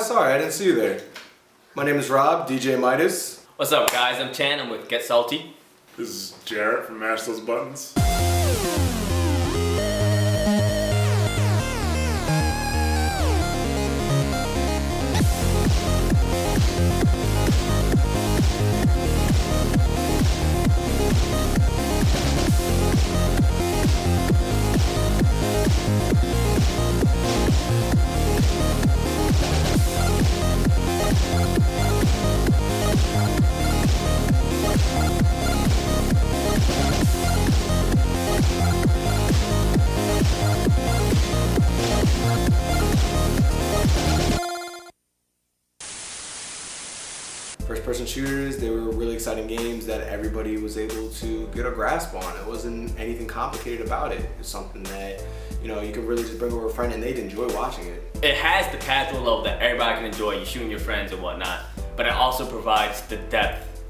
sorry, I didn't see you there. My name is Rob, DJ Midas. What's up, guys? I'm Chan. I'm with Get Salty. This is Jarret from Mash Those Buttons. First-person shooters, they were really exciting games that everybody was able to get a grasp on. It wasn't anything complicated about it. It's something that, you know, you could really just bring over a friend and they'd enjoy watching it. It has the casual level that everybody can enjoy, you shooting your friends and whatnot, but it also provides the depth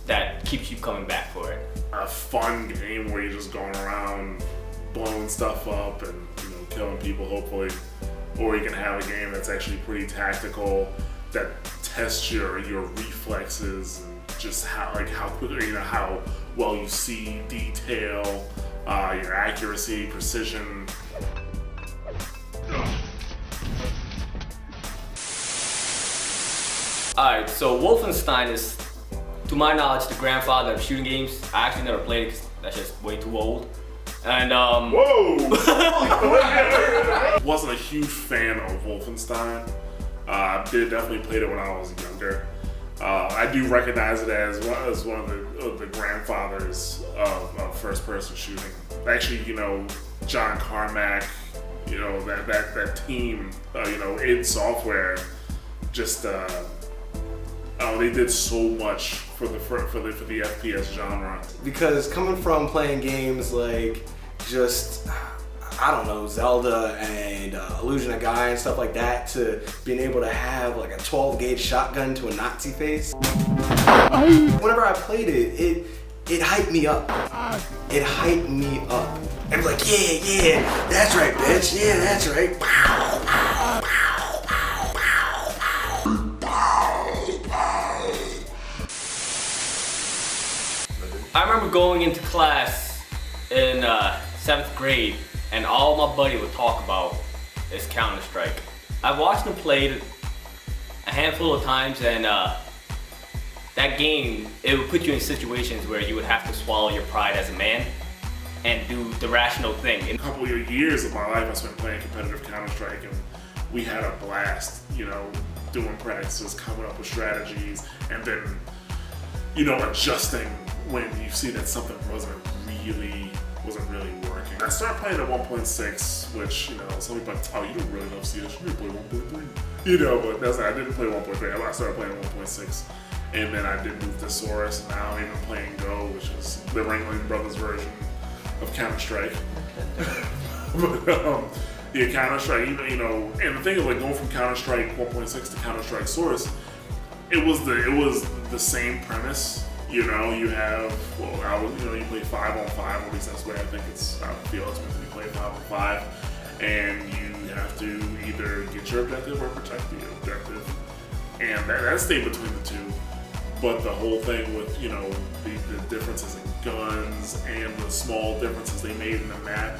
that keeps you coming back for it. A fun game where you're just going around blowing stuff up and, you know, killing people hopefully. Or you can have a game that's actually pretty tactical that tests your reflexes and just how quickly, you know, how well you see detail, your accuracy, precision. Alright, so Wolfenstein is, to my knowledge, the grandfather of shooting games. I actually never played it because that's just way too old. And Whoa! Wasn't a huge fan of Wolfenstein. Definitely played it when I was younger. I do recognize it as one of the grandfathers of first-person shooting. Actually, you know, John Carmack, you know, that team, you know, id Software, just they did so much for the FPS genre. Because coming from playing games like just, I don't know, Zelda and Illusion of Gaia and stuff like that, to being able to have like a 12-gauge shotgun to a Nazi face. Whenever I played it hyped me up. It hyped me up. I was like, yeah, that's right, bitch. Yeah, that's right. Pow, pow, pow, pow, pow, pow. I remember going into class in 7th grade, and all my buddy would talk about is Counter-Strike. I've watched him play it a handful of times, and that game, it would put you in situations where you would have to swallow your pride as a man and do the rational thing. A couple of years of my life I spent playing competitive Counter-Strike, and we had a blast, you know, doing practices, coming up with strategies, and then, you know, adjusting when you see that something wasn't really working. I started playing at 1.6, which, you know, some people are like, oh, you don't really love CS, you play 1.3. You know, but I didn't play 1.3, I started playing 1.6. And then I did move to Source, and now I'm even playing Go, which is the Ringling Brothers version of Counter-Strike. But yeah, Counter-Strike, you know, and the thing is, like, going from Counter-Strike 1.6 to Counter-Strike Source, it was the same premise. You know, you have, you play 5-on-5, at least that's the way I feel it's meant to be played 5-on-5, and you have to either get your objective or protect the objective, and that stayed between the two. But the whole thing with, you know, the differences in guns and the small differences they made in the map,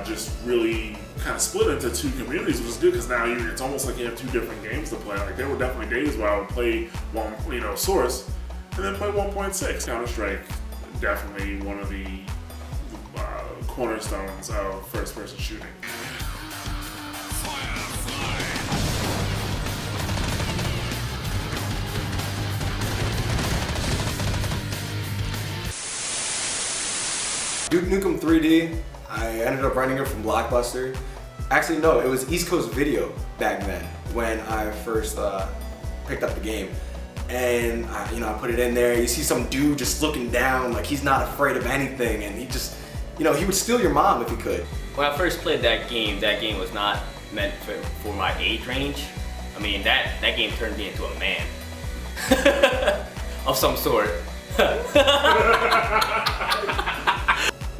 just really kind of split into two communities, which is good because now it's almost like you have two different games to play. Like, there were definitely days where I would play one, you know, Source, and then play 1.6. Counter-Strike, definitely one of the cornerstones of first-person shooting. Duke Nukem 3D, I ended up renting it from Blockbuster. Actually, no, it was East Coast Video back then when I first picked up the game. And I put it in there. You see some dude just looking down, like he's not afraid of anything, and he just, you know, he would steal your mom if he could. When I first played that game was not meant for my age range. I mean, that game turned me into a man of some sort.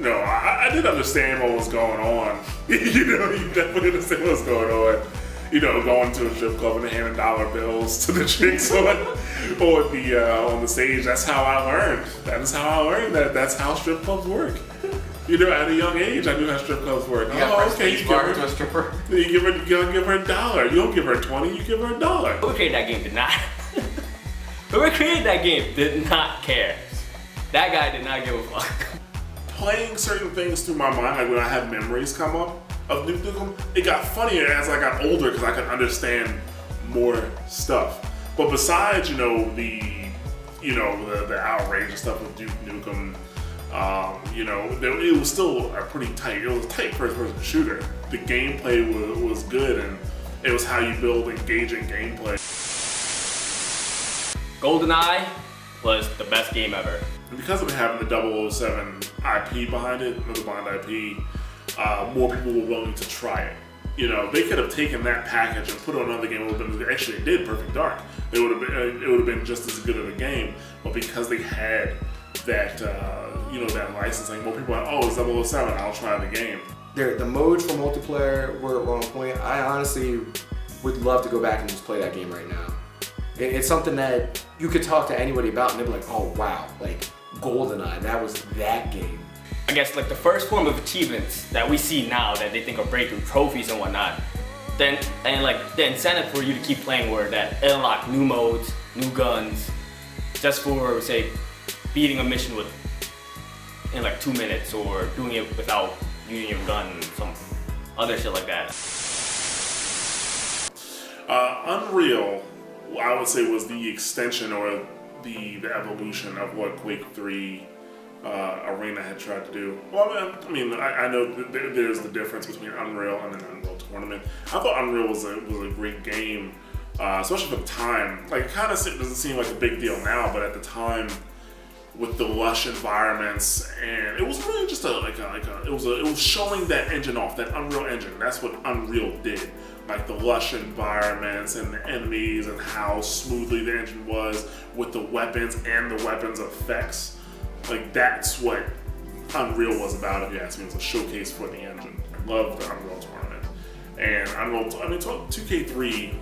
No, I did understand what was going on. You know, you definitely understand what was going on. going to a strip club and handing dollar bills to the chicks on the stage. That's how I learned. That is how I learned that. That's how strip clubs work. At a young age, I knew how strip clubs work. You give her to a stripper. You give her $1. You don't give her 20. You give her $1. Whoever created that game did not. Whoever created that game did not care. That guy did not give a fuck. Playing certain things through my mind, like when I have memories come up of Duke Nukem, it got funnier as I got older because I could understand more stuff. But besides, the outrageous stuff with Duke Nukem, it was still a tight first-person shooter. The gameplay was good, and it was how you build engaging gameplay. GoldenEye was the best game ever. And because of having the 007 IP behind it, the Bond IP, more people were willing to try it. They could have taken that package and put it on another game. Actually, it did Perfect Dark. It would have been just as good of a game, but because they had that that licensing, more people are like, oh, it's 007, I'll try the game. The modes for multiplayer were on point. I honestly would love to go back and just play that game right now. It's something that you could talk to anybody about and they'd be like, oh wow, like GoldenEye, that was that game. I guess like the first form of achievements that we see now that they think are breakthrough trophies and whatnot. The incentive for you to keep playing were that it unlocked new modes, new guns, just for say beating a mission in like 2 minutes or doing it without using your gun and some other shit like that. Unreal, I would say, was the extension or the evolution of what Quake 3 Arena had tried to do. Well, I know there's the difference between Unreal and an Unreal Tournament. I thought Unreal was a great game, especially for the time. Like, it kind of doesn't seem like a big deal now, but at the time, with the lush environments, and it was really just it was showing that engine off, that Unreal Engine. That's what Unreal did. Like the lush environments and the enemies and how smoothly the engine was with the weapons and the weapons effects. Like that's what Unreal was about, if you ask me. It was a showcase for the engine. I loved the Unreal Tournament. And 2K3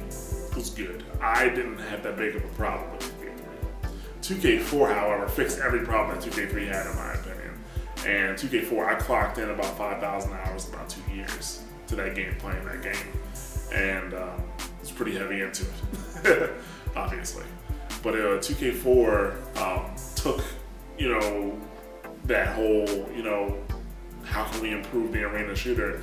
was good. I didn't have that big of a problem with 2K3. 2K4, however, fixed every problem that 2K3 had, in my opinion. And 2K4, I clocked in about 5,000 hours in about 2 years to that game, playing that game. And it's pretty heavy into it, obviously. But 2K4 took, that whole, how can we improve the arena shooter,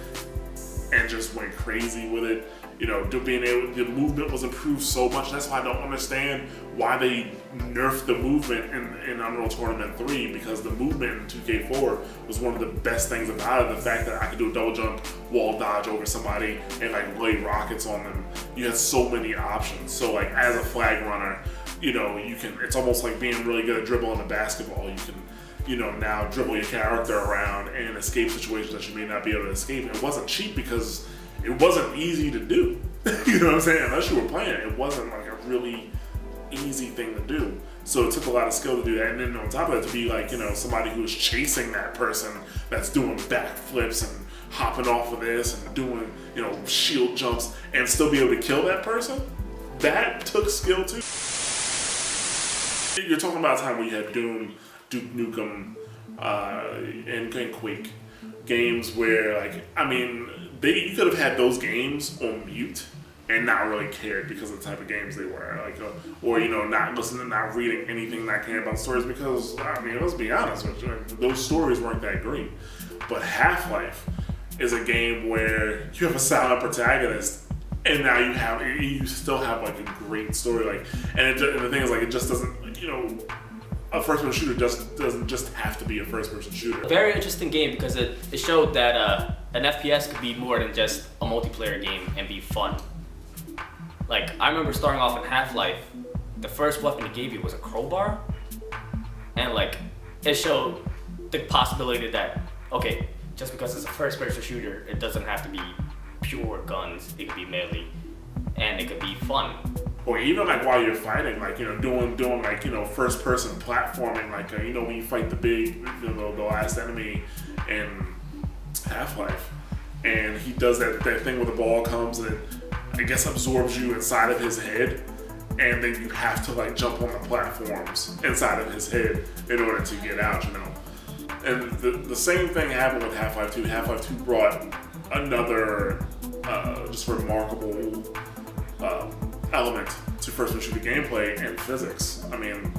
and just went crazy with it. The movement was improved so much. That's why I don't understand why they nerfed the movement in Unreal Tournament 3, because the movement in 2K4 was one of the best things about it. The fact that I could do a double jump, wall dodge over somebody, and like lay rockets on them. You had so many options. So like as a flag runner, you can. It's almost like being really good at dribbling a basketball. You can, now dribble your character around and escape situations that you may not be able to escape. And it wasn't cheap because it wasn't easy to do. You know what I'm saying? Unless you were playing it wasn't like a really easy thing to do. So it took a lot of skill to do that. And then on top of that, to be like, somebody who's chasing that person that's doing backflips and hopping off of this and doing, shield jumps and still be able to kill that person, that took skill too. You're talking about a time where you had Doom, Duke Nukem, and Quake. Games where, you could have had those games on mute and not really cared because of the type of games they were, or not listening, not reading anything, not caring about stories, because let's be honest with you, those stories weren't that great. But Half-Life is a game where you have a silent protagonist, and now you still have like a great story, and the thing is, it just doesn't, a first-person shooter doesn't just have to be a first-person shooter. Very interesting game because it showed that an FPS could be more than just a multiplayer game and be fun. Like, I remember starting off in Half-Life, the first weapon it gave you was a crowbar, and it showed the possibility that, okay, just because it's a first-person shooter, it doesn't have to be pure guns. It could be melee, and it could be fun. Or even while you're fighting, doing first person platforming, when you fight the the last enemy in Half-Life, and he does that thing where the ball comes and I guess, absorbs you inside of his head, and then you have to like jump on the platforms inside of his head in order to get out, you know. And the same thing happened with Half-Life 2. Half-Life 2 brought another just remarkable element to first-person shooter gameplay and physics. I mean,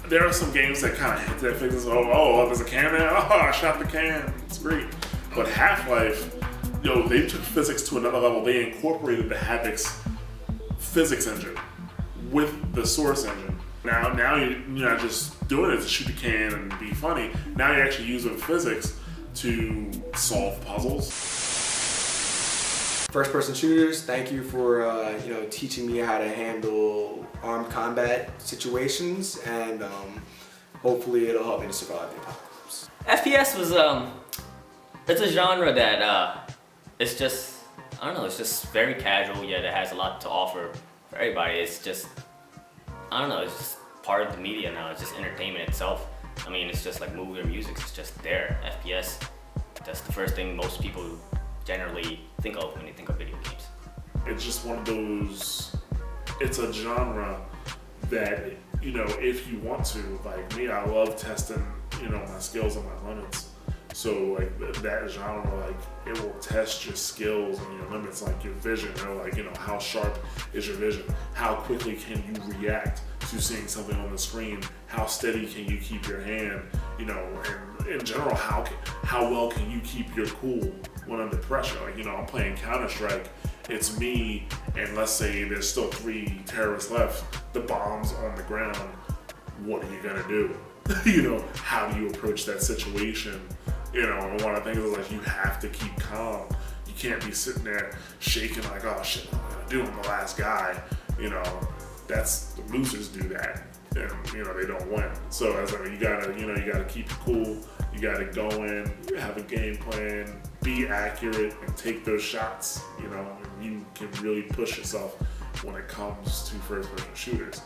there are some games that kind of hit that physics. Oh, there's a can there. Oh, I shot the can. It's great. But Half-Life, they took physics to another level. They incorporated the Havoc's physics engine with the source engine. Now you're not just doing it to shoot the can and be funny. Now you're actually using physics to solve puzzles. First-person shooters, thank you for teaching me how to handle armed combat situations, and hopefully it'll help me to survive the apocalypse. FPS was it's a genre that it's just, I don't know, it's just very casual, yet it has a lot to offer for everybody. It's just, I don't know, it's just part of the media now. It's just entertainment itself. I mean, it's just like movie or music, it's just there. FPS, that's the first thing most people generally think of when they think of video games. It's just one of those, it's a genre that, if you want to, like me, I love testing, my skills and my limits. So like that genre, like it will test your skills and your limits, like your vision, how sharp is your vision? How quickly can you react to seeing something on the screen? How steady can you keep your hand? And in general, how well can you keep your cool when under pressure? Like, I'm playing Counter-Strike, it's me, and let's say there's still 3 terrorists left, the bomb's on the ground, what are you gonna do? How do you approach that situation? And one of the things is like, you have to keep calm. You can't be sitting there shaking like, oh shit, what am I gonna do? I'm the last guy. That's, the losers do that. And they don't win. So as you gotta keep it cool. You gotta go in, have a game plan, be accurate, and take those shots. And you can really push yourself when it comes to first-person shooters.